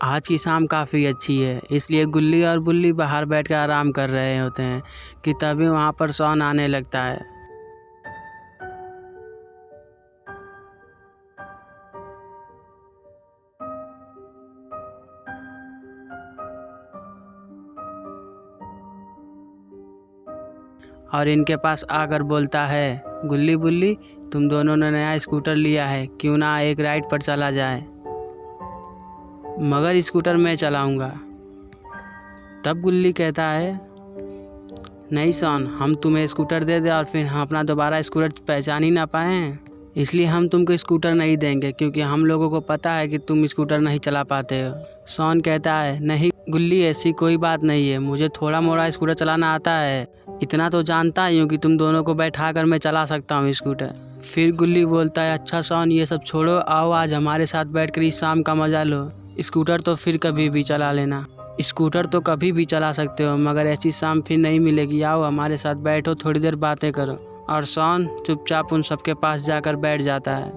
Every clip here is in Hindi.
आज की शाम काफ़ी अच्छी है, इसलिए गुल्ली और बुल्ली बाहर बैठकर आराम कर रहे होते हैं कि तभी वहाँ पर शॉन आने लगता है। और इनके पास आकर बोलता है, गुल्ली बुल्ली तुम दोनों ने नया स्कूटर लिया है, क्यों ना एक राइड पर चला जाए। मगर स्कूटर मैं चलाऊँगा। तब गुल्ली कहता है, नहीं शॉन, हम तुम्हें स्कूटर दे दें और फिर हम अपना दोबारा स्कूटर पहचान ही ना पाएँ, इसलिए हम तुमको स्कूटर नहीं देंगे, क्योंकि हम लोगों को पता है कि तुम स्कूटर नहीं चला पाते हो। शॉन कहता है, नहीं गुल्ली, ऐसी कोई बात नहीं है, मुझे थोड़ा मोड़ा स्कूटर चलाना आता है, इतना तो जानता ही हूँ कि तुम दोनों को बैठा कर मैं चला सकता हूँ स्कूटर। फिर गुल्ली बोलता है, अच्छा शॉन, ये सब छोड़ो, आओ आज हमारे साथ बैठकर इस शाम का मज़ा लो। स्कूटर तो फिर कभी भी चला लेना। स्कूटर तो कभी भी चला सकते हो, मगर ऐसी शाम फिर नहीं मिलेगी। आओ हमारे साथ बैठो, थोड़ी देर बातें करो। और शॉन चुपचाप उन सबके पास जाकर बैठ जाता है।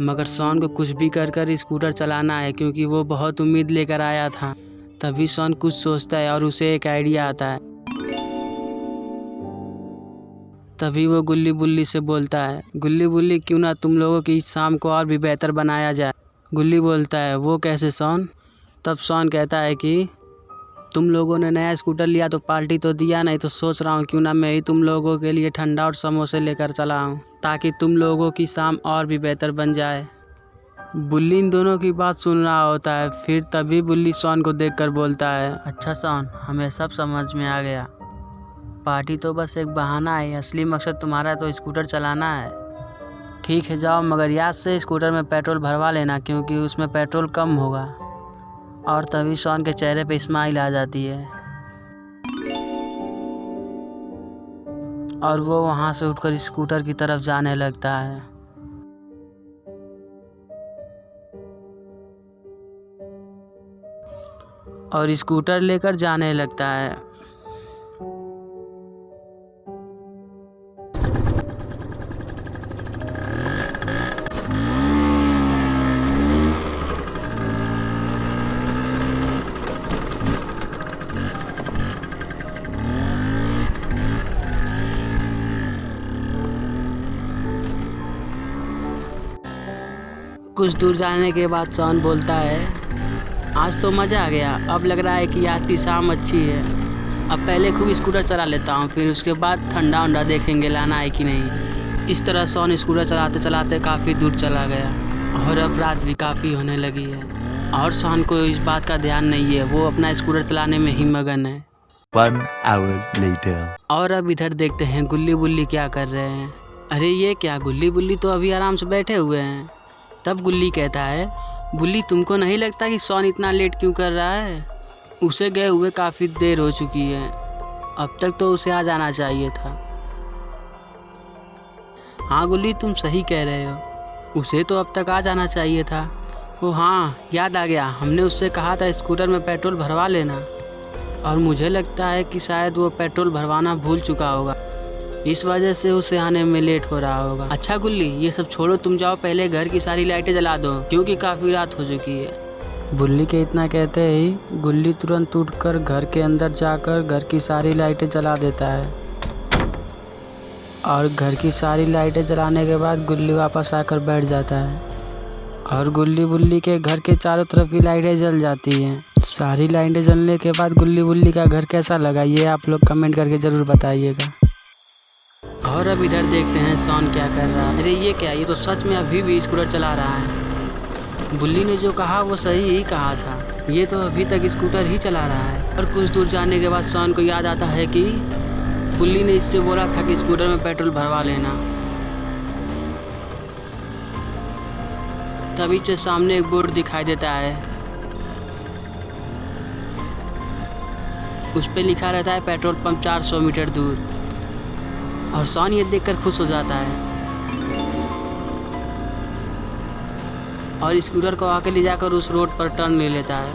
मगर शॉन को कुछ भी कर स्कूटर चलाना है, क्योंकि वो बहुत उम्मीद लेकर आया था। तभी शॉन कुछ सोचता है और उसे एक आइडिया आता है। तभी वो गुल्ली बुल्ली से बोलता है, गुल्ली बुल्ली क्यों ना तुम लोगों की इस शाम को और भी बेहतर बनाया जाए। गुल्ली बोलता है, वो कैसे शॉन। तब शॉन कहता है कि तुम लोगों ने नया स्कूटर लिया तो पार्टी तो दिया नहीं, तो सोच रहा हूँ क्यों ना मैं ही तुम लोगों के लिए ठंडा और समोसे लेकर चला आऊँ, ताकि तुम लोगों की शाम और भी बेहतर बन जाए। बुल्ली इन दोनों की बात सुन रहा होता है। फिर तभी बुल्ली शॉन को देखकर बोलता है, अच्छा शॉन, हमें सब समझ में आ गया, पार्टी तो बस एक बहाना है, असली मकसद तुम्हारा तो स्कूटर चलाना है। ठीक है जाओ, मगर याद से स्कूटर में पेट्रोल भरवा लेना, क्योंकि उसमें पेट्रोल कम होगा। और तभी शॉन के चेहरे पे स्माइल आ जाती है और वो वहाँ से उठकर स्कूटर की तरफ जाने लगता है। और स्कूटर लेकर जाने लगता है। कुछ दूर जाने के बाद शॉन बोलता है, आज तो मज़ा आ गया, अब लग रहा है कि आज की शाम अच्छी है। अब पहले खूब स्कूटर चला लेता हूँ, फिर उसके बाद ठंडा उंडा देखेंगे लाना है कि नहीं। इस तरह शॉन स्कूटर चलाते चलाते काफ़ी दूर चला गया और अब रात भी काफ़ी होने लगी है और शॉन को इस बात का ध्यान नहीं है, वो अपना स्कूटर चलाने में ही मगन है। 1 hour later. और अब इधर देखते हैं गुल्ली बुल्ली क्या कर रहे हैं। अरे ये क्या, गुल्ली बुल्ली तो अभी आराम से बैठे हुए हैं। तब गुल्ली कहता है, बुल्ली तुमको नहीं लगता कि शॉन इतना लेट क्यों कर रहा है, उसे गए हुए काफ़ी देर हो चुकी है, अब तक तो उसे आ जाना चाहिए था। हाँ गुल्ली, तुम सही कह रहे हो, उसे तो अब तक आ जाना चाहिए था। ओ हाँ, याद आ गया, हमने उससे कहा था स्कूटर में पेट्रोल भरवा लेना, और मुझे लगता है कि शायद वो पेट्रोल भरवाना भूल चुका होगा, इस वजह से उसे आने में लेट हो रहा होगा। अच्छा गुल्ली, ये सब छोड़ो, तुम जाओ पहले घर की सारी लाइटें जला दो, क्योंकि काफ़ी रात हो चुकी है। बुल्ली के इतना कहते ही गुल्ली तुरंत उठकर घर के अंदर जाकर घर की सारी लाइटें जला देता है। और घर की सारी लाइटें जलाने के बाद गुल्ली वापस आकर बैठ जाता है और गुल्ली बुल्ली के घर के चारों तरफ की लाइटें जल जाती हैं। सारी लाइटें जलने के बाद गुल्ली बुल्ली का घर कैसा लगा, ये आप लोग कमेंट करके ज़रूर बताइएगा। और अब इधर देखते हैं शॉन क्या कर रहा है। अरे ये क्या, ये तो सच में अभी भी स्कूटर चला रहा है। बुल्ली ने जो कहा वो सही ही कहा था, ये तो अभी तक स्कूटर ही चला रहा है। और कुछ दूर जाने के बाद शॉन को याद आता है कि बुल्ली ने इससे बोला था कि स्कूटर में पेट्रोल भरवा लेना। तभी से सामने एक बोर्ड दिखाई देता है, उस पे लिखा रहता है पेट्रोल पंप 400 मीटर दूर। और शॉन ये देखकर खुश हो जाता है और स्कूटर को आके ले जाकर उस रोड पर टर्न ले लेता है।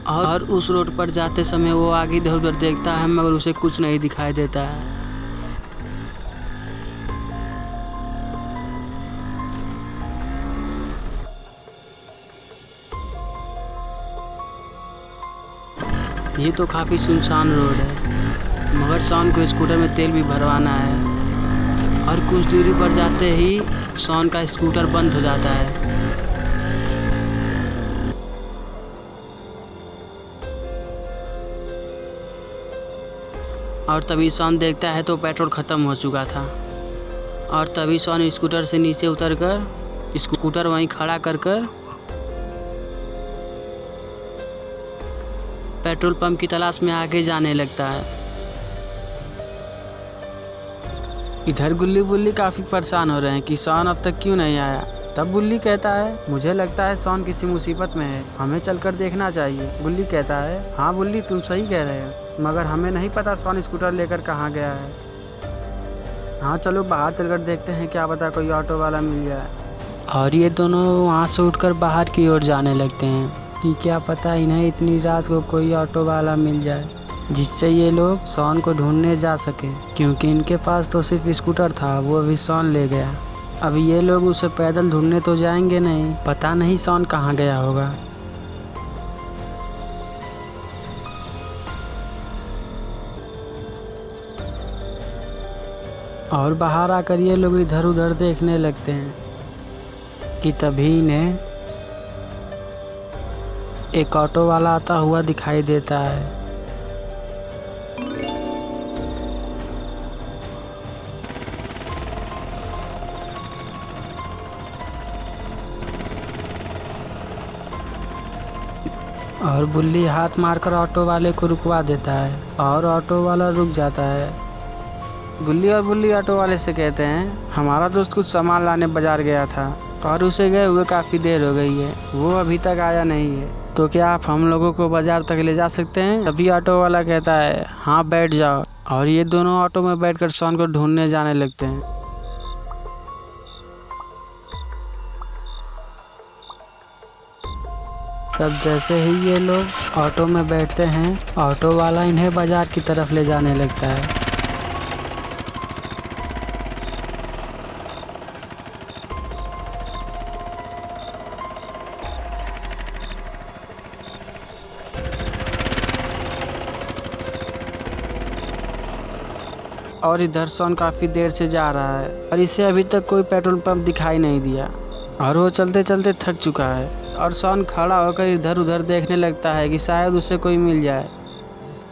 और उस रोड पर जाते समय वो आगे इधर उधर देखता है मगर उसे कुछ नहीं दिखाई देता है। ये तो काफ़ी सुनसान रोड है मगर शॉन को स्कूटर में तेल भी भरवाना है और कुछ दूरी पर जाते ही शॉन का स्कूटर बंद हो जाता है। और तभी शॉन देखता है तो पेट्रोल ख़त्म हो चुका था और तभी शॉन स्कूटर से नीचे उतरकर स्कूटर वहीं खड़ा कर पेट्रोल पंप की तलाश में आगे जाने लगता है। इधर गुल्ली बुल्ली काफ़ी परेशान हो रहे हैं कि शॉन अब तक क्यों नहीं आया। तब गुल्ली कहता है मुझे लगता है शॉन किसी मुसीबत में है, हमें चलकर देखना चाहिए। गुल्ली कहता है हाँ बुल्ली तुम सही कह रहे हो मगर हमें नहीं पता शॉन स्कूटर लेकर कहाँ गया है। हाँ चलो बाहर चलकर देखते हैं, क्या पता कोई ऑटो वाला मिल जाए। और ये दोनों वहाँ से उठकर बाहर की ओर जाने लगते हैं कि क्या पता इन्हें इतनी रात को कोई ऑटो वाला मिल जाए जिससे ये लोग शॉन को ढूंढने जा सके, क्योंकि इनके पास तो सिर्फ स्कूटर था, वो भी शॉन ले गया। अब ये लोग उसे पैदल ढूंढने तो जाएंगे नहीं, पता नहीं शॉन कहाँ गया होगा। और बाहर आकर ये लोग इधर उधर देखने लगते हैं कि तभी इन्हें एक ऑटो वाला आता हुआ दिखाई देता है। और बुल्ली हाथ मारकर ऑटो वाले को रुकवा देता है और ऑटो वाला रुक जाता है। गुल्ली और बुल्ली ऑटो वाले से कहते हैं हमारा दोस्त कुछ सामान लाने बाजार गया था और उसे गए हुए काफ़ी देर हो गई है, वो अभी तक आया नहीं है, तो क्या आप हम लोगों को बाजार तक ले जा सकते हैं। तभी ऑटो वाला कहता है हाँ बैठ जाओ। और ये दोनों ऑटो में बैठकर शॉन को ढूंढने जाने लगते हैं। तब जैसे ही ये लोग ऑटो में बैठते हैं ऑटो वाला इन्हें बाजार की तरफ ले जाने लगता है। और इधर शॉन काफ़ी देर से जा रहा है और इसे अभी तक कोई पेट्रोल पंप दिखाई नहीं दिया और वो चलते चलते थक चुका है। और शॉन खड़ा होकर इधर उधर देखने लगता है कि शायद उसे कोई मिल जाए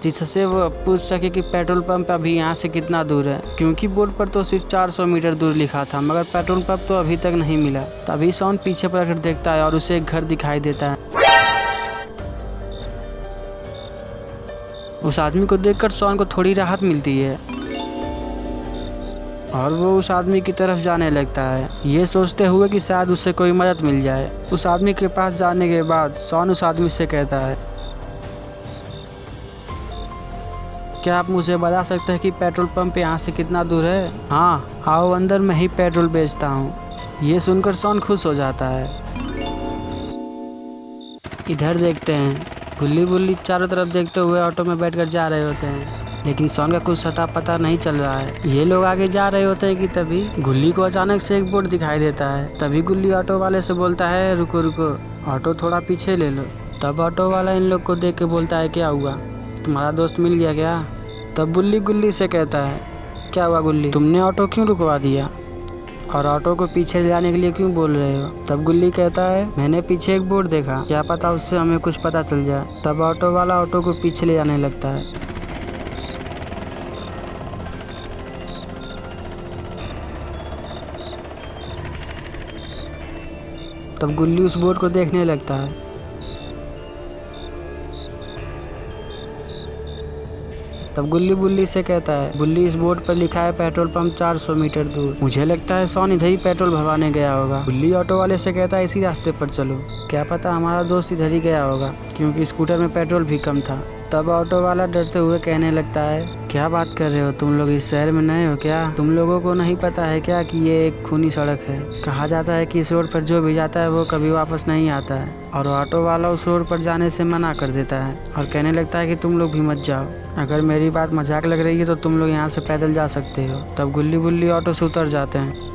जिससे वो पूछ सके कि पेट्रोल पंप अभी यहाँ से कितना दूर है, क्योंकि बोर्ड पर तो सिर्फ 400 मीटर दूर लिखा था मगर पेट्रोल पंप तो अभी तक नहीं मिला। तभी शॉन पीछे पलट देखता है और उसे एक घर दिखाई देता है। उस आदमी को देखकर शॉन को थोड़ी राहत मिलती है और वो उस आदमी की तरफ जाने लगता है, ये सोचते हुए कि शायद उससे कोई मदद मिल जाए। उस आदमी के पास जाने के बाद शॉन उस आदमी से कहता है क्या आप मुझे बता सकते हैं कि पेट्रोल पंप यहाँ से कितना दूर है। हाँ आओ अंदर, मैं ही पेट्रोल बेचता हूँ। ये सुनकर शॉन खुश हो जाता है। इधर देखते हैं गुल्ली बुल्ली चारों तरफ देखते हुए ऑटो में बैठकर जा रहे होते हैं, लेकिन शॉन का कुछ अता पता नहीं चल रहा है। ये लोग आगे जा रहे होते हैं कि तभी गुल्ली को अचानक से एक बोर्ड दिखाई देता है। तभी गुल्ली ऑटो वाले से बोलता है रुको रुको, ऑटो थोड़ा पीछे ले लो। तब ऑटो वाला इन लोग को देख के बोलता है क्या हुआ, तुम्हारा दोस्त मिल गया क्या। तब बुल्ली गुल्ली से कहता है क्या हुआ गुल्ली, तुमने ऑटो क्यों रुकवा दिया और ऑटो को पीछे ले जाने के लिए क्यों बोल रहे हो। तब गुल्ली कहता है मैंने पीछे एक बोर्ड देखा, क्या पता उससे हमें कुछ पता चल जाए। तब ऑटो वाला ऑटो को पीछे ले जाने लगता है। तब गुल्ली उस बोर्ड को देखने लगता है। तब गुल्ली बुल्ली से कहता है बुल्ली इस बोर्ड पर लिखा है पेट्रोल पंप 400 मीटर दूर, मुझे लगता है शॉन इधर ही पेट्रोल भरवाने गया होगा। बुल्ली ऑटो वाले से कहता है इसी रास्ते पर चलो, क्या पता हमारा दोस्त इधर ही गया होगा, क्योंकि स्कूटर में पेट्रोल भी कम था। तब ऑटो वाला डरते हुए कहने लगता है, क्या बात कर रहे हो, तुम लोग इस शहर में नए हो क्या? तुम लोगों को नहीं पता है क्या कि ये एक खूनी सड़क है? कहा जाता है कि इस रोड पर जो भी जाता है वो कभी वापस नहीं आता है। और ऑटो वाला उस रोड पर जाने से मना कर देता है और कहने लगता है कि तुम लोग भी मत जाओ। अगर मेरी बात मजाक लग रही है तो तुम लोग यहाँ से पैदल जा सकते हो। तब गुल्ली बुल्ली ऑटो से उतर जाते हैं।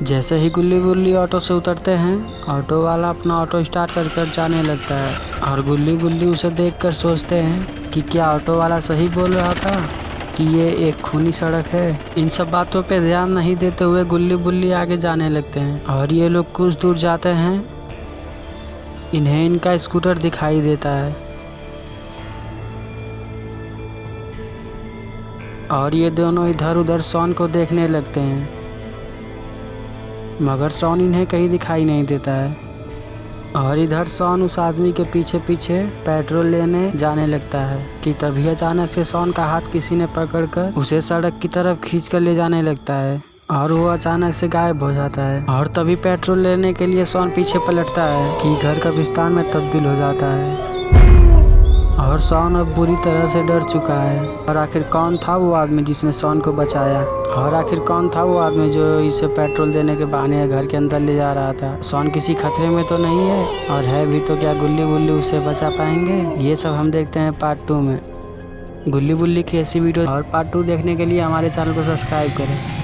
जैसे ही गुल्ली बुल्ली ऑटो से उतरते हैं, ऑटो वाला अपना ऑटो स्टार्ट कर जाने लगता है और गुल्ली बुल्ली उसे देखकर सोचते हैं कि क्या ऑटो वाला सही बोल रहा था कि ये एक खूनी सड़क है। इन सब बातों पे ध्यान नहीं देते हुए गुल्ली बुल्ली आगे जाने लगते हैं और ये लोग कुछ दूर जाते हैं, इन्हें इनका स्कूटर दिखाई देता है और ये दोनों इधर उधर शॉन को देखने लगते हैं, मगर शॉन इन्हें कहीं दिखाई नहीं देता है। और इधर शॉन उस आदमी के पीछे पीछे पेट्रोल लेने जाने लगता है कि तभी अचानक से शॉन का हाथ किसी ने पकड़कर उसे सड़क की तरफ खींचकर ले जाने लगता है और वो अचानक से गायब हो जाता है। और तभी पेट्रोल लेने के लिए शॉन पीछे पलटता है कि घर कब्रिस्तान में तब्दील हो जाता है और शॉन अब बुरी तरह से डर चुका है। और आखिर कौन था वो आदमी जिसने शॉन को बचाया? और आखिर कौन था वो आदमी जो इसे पेट्रोल देने के बहाने घर के अंदर ले जा रहा था? शॉन किसी खतरे में तो नहीं है, और है भी तो क्या गुल्ली बुल्ली उसे बचा पाएंगे? ये सब हम देखते हैं पार्ट 2 में। गुल्ली बुल्ली की ऐसी वीडियो और पार्ट 2 देखने के लिए हमारे चैनल को सब्सक्राइब करें।